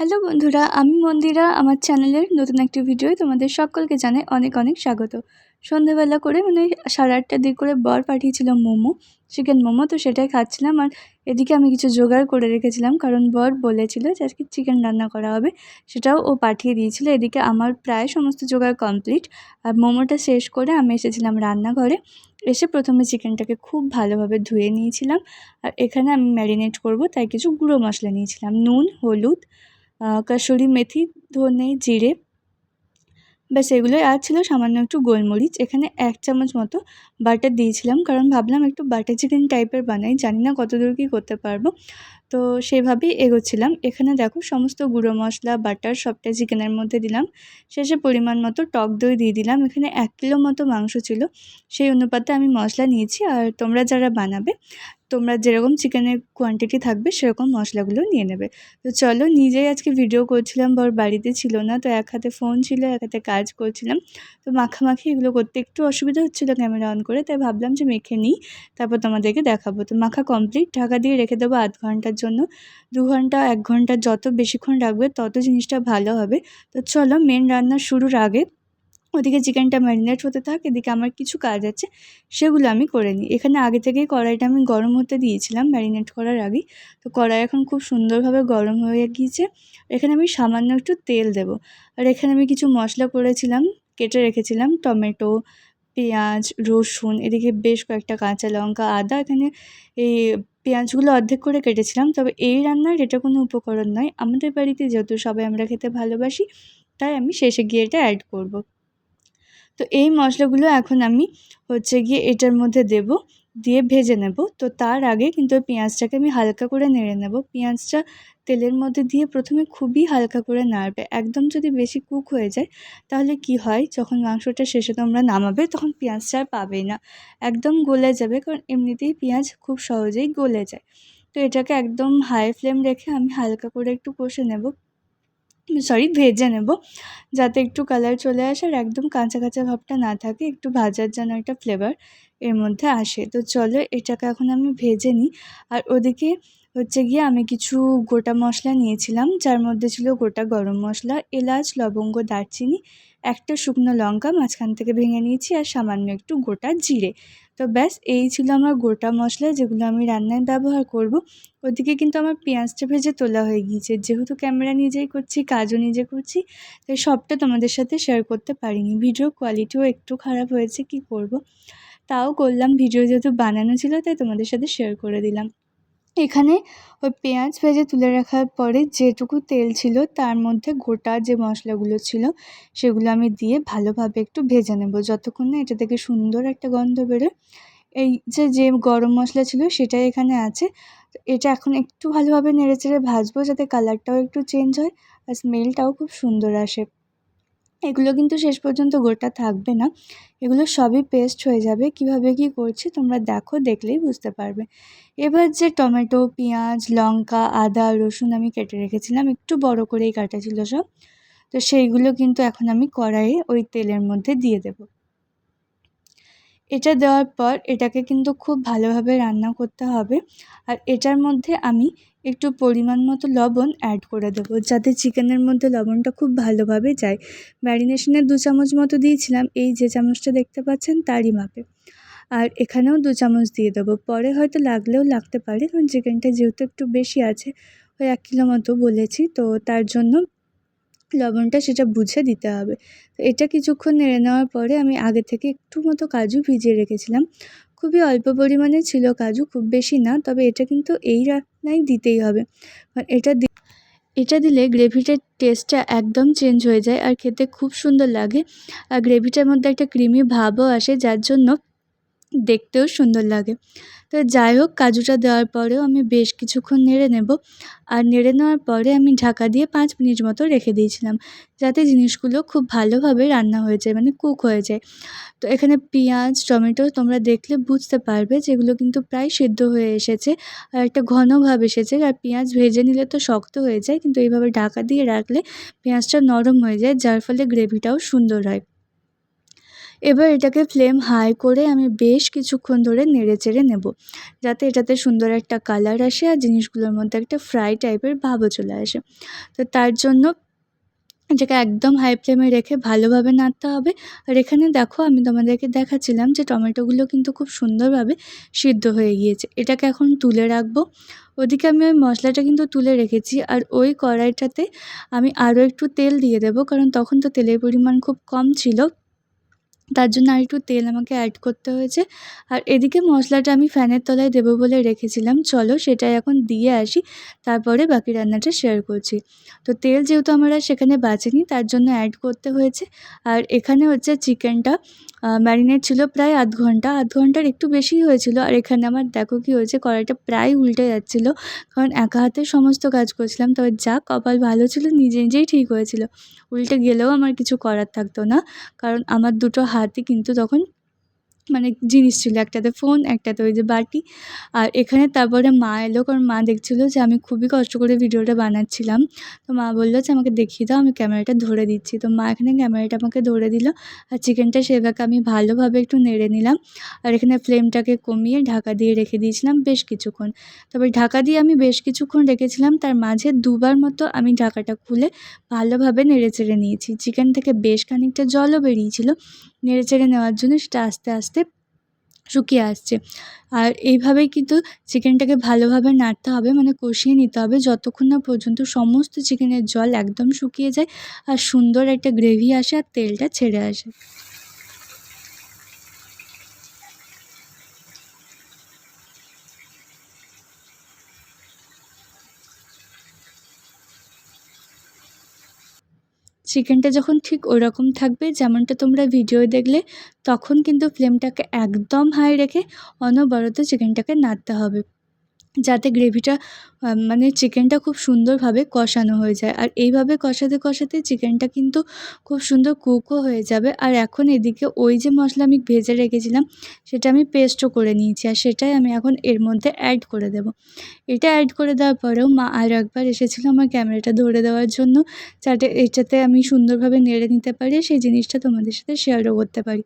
Hello বন্ধুরা, আমি মন্দিরা। আমার চ্যানেলের নতুন একটি ভিডিওয় তোমাদের সকলকে জানাই অনেক অনেক স্বাগত। সন্ধ্যাবেলা করে 8:30টার দিক করে বর পাঠিয়েছিল মোমো, চিকেন মোমো। তো সেটাই খাচ্ছিলাম। আর এদিকে আমি কিছু জোগাড় করে রেখেছিলাম, কারণ বর বলেছিল যে আজকে চিকেন রান্না করা হবে, সেটাও ও পাঠিয়ে দিয়েছিল। এদিকে আমার প্রায় সমস্ত জোগাড় কমপ্লিট। আর মোমোটা শেষ করে আমি এসেছিলাম রান্নাঘরে। এসে প্রথমে চিকেনটাকে খুব ভালোভাবে ধুয়ে নিয়েছিলাম। আর এখানে আমি ম্যারিনেট করব, তাই কিছু গুঁড়ো মশলা নিয়েছিলাম: নুন, হলুদ, কসুরি মেথি, ধনে, জিরে, ব্যাস এগুলোই। আর ছিল সামান্য একটু গোলমরিচ। এখানে 1 চামচ মতো বাটার দিয়েছিলাম, কারণ ভাবলাম একটু বাটার চিকেন টাইপের বানাই, জানি না কতদূর কী করতে পারবো। তো সেভাবেই এগোচ্ছিলাম। এখানে দেখো সমস্ত গুঁড়ো মশলা, বাটার সবটাই চিকেনের মধ্যে দিলাম। শেষে পরিমাণ মতো টক দই দিয়ে দিলাম। এখানে 1 কিলো মতো মাংস ছিল, সেই অনুপাতে আমি মশলা নিয়েছি। আর তোমরা যারা বানাবে, তোমরা যেরকম চিকেনের কোয়ান্টিটি থাকবে সেরকম মশলাগুলো নিয়ে নেবে। তো চলো, নিজেই আজকে ভিডিও করছিলাম, বর বাড়িতে ছিল না, তো এক হাতে ফোন ছিল, এক হাতে কাজ করছিলাম। তো মাখামাখি এগুলো করতে একটু অসুবিধা হচ্ছিলো ক্যামেরা অন করে, তাই ভাবলাম যে মেখে নিই, তারপর তোমাদেরকে দেখাবো। তো মাখা কমপ্লিট। ঢাকা দিয়ে রেখে দেবো 0.5 ঘন্টার জন্য। 2 ঘন্টা 1 ঘন্টা যত বেশিক্ষণ রাখবে তত জিনিসটা ভালো হবে। তো চলো, মেন রান্না শুরুর আগে ওদিকে চিকেনটা ম্যারিনেট হতে থাক, এদিকে আমার কিছু কাজ আছে, সেগুলো আমি করে নিই। এখানে আগে থেকেই কড়াইটা আমি গরম হতে দিয়েছিলাম ম্যারিনেট করার আগেই। তো কড়াই এখন খুব সুন্দরভাবে গরম হয়ে গিয়েছে। এখানে আমি সামান্য একটু তেল দেব। আর এখানে আমি কিছু মশলা করেছিলাম, কেটে রেখেছিলাম: টমেটো, পেঁয়াজ, রসুন, এদিকে বেশ কয়েকটা কাঁচা লঙ্কা, আদা। এখানে এই পেঁয়াজগুলো অর্ধেক করে কেটেছিলাম। তবে এই রান্নার এটা কোনো উপকরণ নয়, আমাদের বাড়িতে যেহেতু সবাই আমরা খেতে ভালোবাসি, তাই আমি শেষে গিয়ে এটা অ্যাড করব। তো এই মশলাগুলো এখন আমি এটার মধ্যে দেব, দিয়ে ভেজে নেব। তো তার আগে কিন্তু ওই পেঁয়াজটাকে আমি হালকা করে নেড়ে নেব। পেঁয়াজটা তেলের মধ্যে দিয়ে প্রথমে খুবই হালকা করে নাড়বে। একদম যদি বেশি কুক হয়ে যায়, তাহলে কি হয়, যখন মাংসটা শেষে তোমরা নামাবে তখন পেঁয়াজটা আর পাবেই না, একদম গলে যাবে, কারণ এমনিতেই পেঁয়াজ খুব সহজেই গলে যায়। তো এটাকে একদম হাই ফ্লেম রেখে আমি হালকা করে একটু কষে নেব, ভেজে নেব, যাতে একটু কালার চলে আসে আর একদম কাঁচা কাঁচা ভাবটা না থাকে, একটু ভাজার যেন একটা ফ্লেভার এর মধ্যে আসে। তো চলো, এটাকে এখন আমি ভেজে নিই। আর ওদিকে আমি কিছু গোটা মশলা নিয়েছিলাম, যার মধ্যে ছিল গোটা গরম মশলা, এলাচ, লবঙ্গ, দারচিনি, একটা শুকনো লঙ্কা মাঝখান থেকে ভেঙে নিয়েছি, আর সামান্য একটু গোটা জিরে। তো ব্যাস এই ছিল আমার গোটা মশলা, যেগুলো আমি রান্নায় ব্যবহার করব। ওদিকে কিন্তু আমার পেঁয়াজটা ভেজে তোলা হয়ে গিয়েছে। যেহেতু ক্যামেরা নিজেই করছি, কাজও নিজে করছি, তাই সবটা তোমাদের সাথে শেয়ার করতে পারিনি। ভিডিও কোয়ালিটিও একটু খারাপ হয়েছে, কি করব, তাও করলাম। ভিডিও যেহেতু বানানো ছিল, তাই তোমাদের সাথে শেয়ার করে দিলাম। এখানে ওই পেঁয়াজ ভেজে তুলে রাখার পরে যেটুকু তেল ছিল, তার মধ্যে গোটা যে মশলাগুলো ছিল সেগুলো আমি দিয়ে ভালোভাবে একটু ভেজে নেব, যতক্ষণ না এটা থেকে সুন্দর একটা গন্ধ বেরোয়। এই যে গরম মশলা ছিল সেটাই এখানে আছে। তো এটা এখন একটু ভালোভাবে নেড়েচেড়ে ভাজবো, যাতে কালারটাও একটু চেঞ্জ হয় আর স্মেলটাও খুব সুন্দর আসে। এগুলো কিন্তু শেষ পর্যন্ত গোটা থাকবে না, এগুলো সবই পেস্ট হয়ে যাবে। কিভাবে কি করছি তোমরা দেখো, দেখলেই বুঝতে পারবে। এবার যে টমেটো, পেঁয়াজ, লঙ্কা, আদা, রসুন আমি কেটে রেখেছিলাম, একটু বড় করেই কাটা ছিল সব, তো সেইগুলো কিন্তু এখন আমি কড়াইয়ে ওই তেলের মধ্যে দিয়ে দেব। এটা দেওয়ার পর এটাকে কিন্তু খুব ভালোভাবে রান্না করতে হবে। আর এটার মধ্যে আমি একটু পরিমাণ মতো লবণ অ্যাড করে দেবো, যাতে চিকেনের মধ্যে লবণটা খুব ভালোভাবে যায়। ম্যারিনেশনে 2 চামচ মতো দিয়েছিলাম, এই যে চামচটা দেখতে পাচ্ছেন তারই মাপে। আর এখানেও 2 চামচ দিয়ে দেবো, পরে হয়তো লাগলেও লাগতে পারে, কারণ চিকেনটা যেহেতু একটু বেশি আছে, ওই 1 কিলো মতো বলেছি, তো তার জন্য লবণটা সেটা বুঝে দিতে হবে। তো এটা কিছুক্ষণ নেড়ে নেওয়ার পরে আমি আগে থেকে একটু মতো কাজু ভিজিয়ে রেখেছিলাম। খুবই অল্প পরিমাণে ছিল কাজু, খুব বেশি না, তবে এটা কিন্তু এই রান্নায় দিতেই হবে। কারণ এটা দিলে গ্রেভিটার টেস্টটা একদম চেঞ্জ হয়ে যায় আর খেতে খুব সুন্দর লাগে। আর গ্রেভিটার মধ্যে একটা ক্রিমি ভাবও আসে, যার জন্য দেখতেও সুন্দর লাগে। তো যাই হোক, কাজুটা দেওয়ার পরেও আমি বেশ কিছুক্ষণ নেড়ে নেব। আর নেড়ে নেওয়ার পরে আমি ঢাকা দিয়ে 5 মিনিট মতো রেখে দিয়েছিলাম, যাতে জিনিসগুলো খুব ভালোভাবে রান্না হয়ে যায়, মানে কুক হয়ে যায়। তো এখানে পেঁয়াজ, টমেটো তোমরা দেখলে বুঝতে পারবে যেগুলো কিন্তু প্রায় সিদ্ধ হয়ে এসেছে, আর একটা ঘন ভাব এসেছে। আর পেঁয়াজ ভেজে নিলে তো শক্ত হয়ে যায়, কিন্তু এইভাবে ঢাকা দিয়ে রাখলে পেঁয়াজটা নরম হয়ে যায়, যার ফলে গ্রেভিটাও সুন্দর হয়। এবার এটাকে ফ্লেম হাই করে আমি বেশ কিছুক্ষণ ধরে নেড়েচেড়ে নেব, যাতে এটাতে সুন্দর একটা কালার আসে আর জিনিসগুলোর মধ্যে একটা ফ্রাই টাইপের ভাবও চলে আসে। তো তার জন্য এটাকে একদম হাই ফ্লেমে রেখে ভালোভাবে নাড়তে হবে। আর এখানে দেখো আমি তোমাদেরকে দেখাচ্ছিলাম যে টমেটোগুলো কিন্তু খুব সুন্দরভাবে সিদ্ধ হয়ে গিয়েছে। এটাকে এখন তুলে রাখবো। ওদিকে আমি ওই মশলাটা কিন্তু তুলে রেখেছি, আর ওই কড়াইটাতে আমি আরও একটু তেল দিয়ে দেবো, কারণ তখন তো তেলের পরিমাণ খুব কম ছিল, তার জন্য আরেকটু তেল আমাকে অ্যাড করতে হয়েছে। আর এদিকে মশলাটা আমি ফ্যানের তলায় দেবো বলে রেখেছিলাম, চলো সেটাই এখন দিয়ে আসি, তারপরে বাকি রান্নাটা শেয়ার করছি। তো তেল যেহেতু আমার আর সেখানে বাঁচেনি, তার জন্য অ্যাড করতে হয়েছে। আর এখানে হচ্ছে চিকেনটা ম্যারিনেট ছিল প্রায় আধ ঘন্টার একটু বেশিই হয়েছিল। আর এখানে আমার দেখো কী হয়েছে, কড়াইটা প্রায় উল্টে যাচ্ছিলো, কারণ একা হাতে সমস্ত কাজ করছিলাম। তবে যা কপাল ভালো ছিল, নিজে নিজেই ঠিক হয়েছিল। উল্টে গেলেও আমার কিছু করার থাকতো না, কারণ আমার দুটো হাতই কিন্তু তখন মানে জিনিস ছিল, একটাতে ফোন, একটাতে ওই যে বাটি। আর এখানে তারপরে মা এলো, কারণ মা দেখছিলো যে আমি খুবই কষ্ট করে ভিডিওটা বানাচ্ছিলাম। তো মা বললো যে আমাকে দেখিয়ে দাও, আমি ক্যামেরাটা ধরে দিচ্ছি। তো মা এখানে ক্যামেরাটা আমাকে ধরে দিল, আর চিকেনটা সেভাবে আমি ভালোভাবে একটু নেড়ে নিলাম। আর এখানে ফ্লেমটাকে কমিয়ে ঢাকা দিয়ে রেখে দিয়েছিলাম বেশ কিছুক্ষণ। তবে ঢাকা দিয়ে আমি বেশ কিছুক্ষণ রেখেছিলাম, তার মাঝে দুবার মতো আমি ঢাকাটা খুলে ভালোভাবে নেড়েচেড়ে নিয়েছি। চিকেন থেকে বেশ খানিকটা জলও বেরিয়েছিল, নেড়েচেড়ে নেওয়ার জন্য সেটা আস্তে আস্তে শুকিয়ে আসছে। আর এইভাবেই কিন্তু চিকেনটাকে ভালোভাবে নাড়তে হবে, মানে কষিয়ে নিতে হবে, যতক্ষণ না পর্যন্ত সমস্ত চিকেনের জল একদম শুকিয়ে যায় আর সুন্দর একটা গ্রেভি আসে আর তেলটা ছেড়ে আসে। চিকেনটা যখন ঠিক ওরকম থাকবে যেমনটা তোমরা ভিডিও দেখলে, তখন কিন্তু ফ্লেমটাকে একদম হাই রেখে অনবরত চিকেনটাকে নাড়তে হবে, যাতে গ্রেভিটা মানে চিকেনটা খুব সুন্দরভাবে কষানো হয়ে যায়। আর এইভাবে কষাতে কষাতে চিকেনটা কিন্তু খুব সুন্দর কুকও হয়ে যাবে। আর এখন এদিকে ওই যে মশলা আমি ভেজে রেখেছিলাম, সেটা আমি পেস্টও করে নিয়েছি, আর সেটাই আমি এখন এর মধ্যে অ্যাড করে দেব। এটা অ্যাড করে দেওয়ার পরেও মা আরও একবার এসেছিলো আমার ক্যামেরাটা ধরে দেওয়ার জন্য, যাতে এটাতে আমি সুন্দরভাবে নেড়ে নিতে পারি, সেই জিনিসটা তোমাদের সাথে শেয়ারও করতে পারি।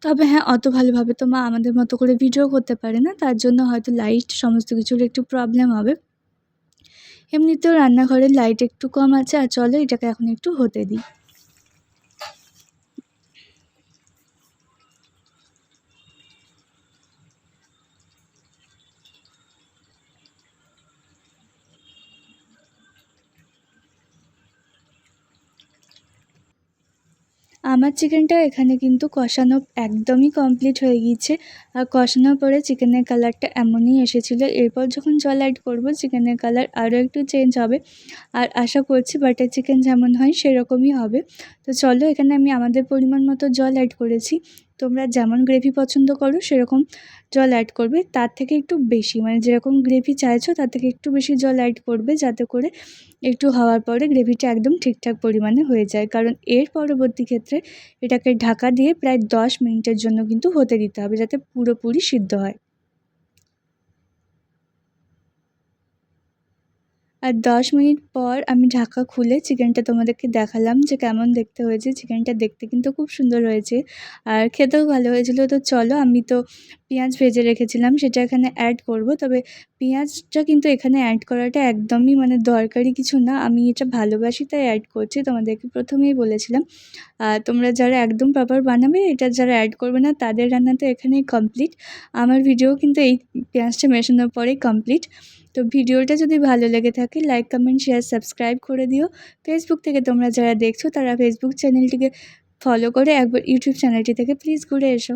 তবে হ্যাঁ, অত ভালোভাবে তো মা আমাদের মতো করে ভিডিও করতে পারে না, তার জন্য হয়তো লাইট সমস্ত কিছুর একটু প্রবলেম হবে। এমনিতেও রান্নাঘরের লাইট একটু কম আছে, আর চলো এটাকে এখন একটু হতে দিই। আমার চিকেনটা এখানে কিন্তু কষানো একদমই কমপ্লিট হয়ে গিয়েছে। আর কষানোর পরে চিকেনের কালারটা এমনই এসেছিলো। এরপর যখন জল অ্যাড করব, চিকেনের কালার আরও একটু চেঞ্জ হবে। আর আশা করছি বাটার চিকেন যেমন হয় সেরকমই হবে। তো চলো, এখানে আমি আমাদের পরিমাণ মতো জল অ্যাড করেছি। তোমরা যেমন গ্রেভি পছন্দ করো সেরকম জল অ্যাড করবে, তার থেকে একটু বেশি, মানে যেরকম গ্রেভি চাইছো তার থেকে একটু বেশি জল অ্যাড করবে, যাতে করে একটু হওয়ার পরে গ্রেভিটা একদম ঠিকঠাক পরিমাণে হয়ে যায়। কারণ এর পরবর্তী ক্ষেত্রে এটাকে ঢাকা দিয়ে প্রায় 10 মিনিটের জন্য কিন্তু হতে দিতে হবে, যাতে পুরোপুরি সিদ্ধ হয়। আর 10 মিনিট পর আমি ঢাকা খুলে চিকেনটা তোমাদেরকে দেখালাম যে কেমন দেখতে হয়েছে। চিকেনটা দেখতে কিন্তু খুব সুন্দর হয়েছে, আর খেতেও ভালো হয়েছিল। তো চলো, আমি তো পেঁয়াজ ভেজে রেখেছিলাম, সেটা এখানে অ্যাড করব। তবে পেঁয়াজটা কিন্তু এখানে অ্যাড করাটা একদমই মানে দরকারি কিছু না, আমি এটা ভালোবাসি তাই অ্যাড করছি, তোমাদেরকে প্রথমেই বলেছিলাম। তোমরা যারা একদম প্রপার বানাবে, এটা যারা অ্যাড করবে না, তাদের রান্না তো এখানেই কমপ্লিট। আমার ভিডিও কিন্তু এই পেঁয়াজটা মেশানোর পরেই কমপ্লিট। তো ভিডিওটা যদি ভালো লেগে থাকে, লাইক, কমেন্ট, শেয়ার, সাবস্ক্রাইব করে দিও। ফেসবুক থেকে তোমরা যারা দেখছো, তারা ফেসবুক চ্যানেলটিকে ফলো করে একবার ইউটিউব চ্যানেলটি থেকে প্লিজ ঘুরে এসো।